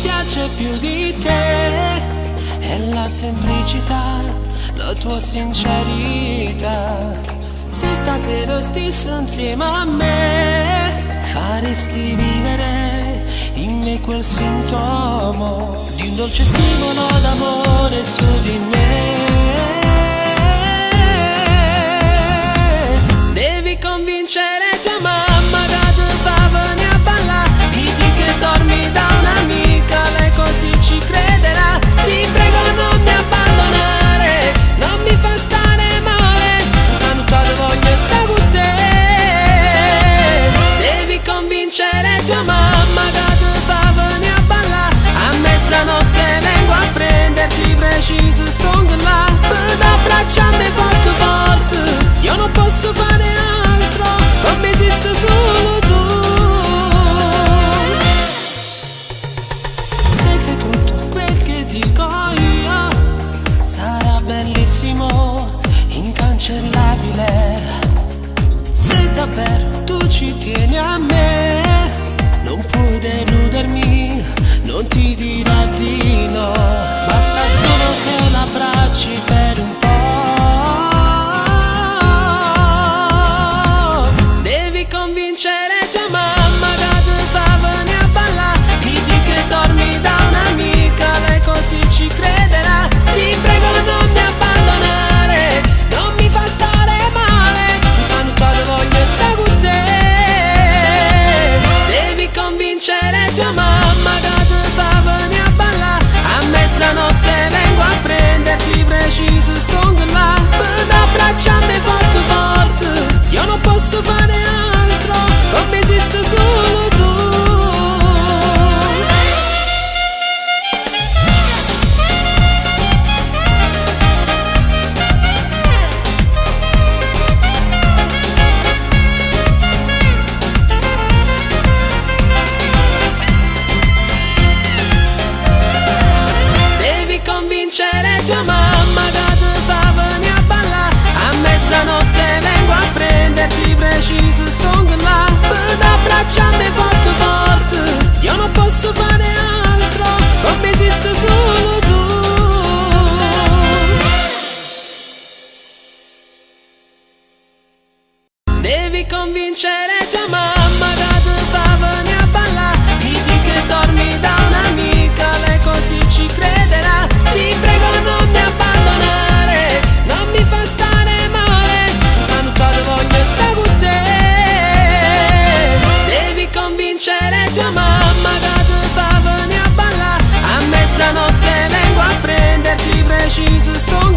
piace più di te è la semplicità, la tua sincerità. Se stasera stessi insieme a me, faresti vivere in me quel sintomo di un dolce stimolo d'amore su di me. Devi convincere tua mamma che ti fa venire a ballare, digli che dormi da un'amica, lei così ci crederà. Ti prego non mi abbandonare, non mi fa stare male, tutta notte voglio stare con te. Devi convincere tua mamma che ti fa venire a ballare, a mezzanotte vengo a prenderti preciso, sto là per abbracciarmi forte forte. Io non posso fare altro, per me esiste solo tu. Se fai tutto quel che dico io, sarà bellissimo, incancellabile. Se davvero tu ci tieni a me, non puoi deludermi, non ti dirò di no. Basta solo che l'abbracci per un po'. Devi convincere tua mamma che ti fa venire a ballare, digli che dormi da un'amica, lei così ci crederà. Ti prego non mi abbandonare, non mi fa stare male, tutta notte voglio stare con te. Devi convincere tua mamma che ti fa venire a ballare, a mezzanotte vengo a prenderti preciso, sto là per abbracciarmi forte forte. Io non posso fare altro, per me esiste solo tu. Devi convincere tua mamma che ti fa venire a ballare, a mezzanotte vengo a prenderti preciso, sto là per abbracciarmi forte forte. Io non posso fare altro, per me esiste solo tu. Devi convincere tua mamma che ti fa venire a ballare, digli che dormi da un'amica, lei così ci crederà. Ti prego non mi abbandonare, non mi fa stare male, tutta notte voglio stare con te. Devi convincere tua mamma che ti fa venire a ballare, a mezzanotte vengo a prenderti preciso, sto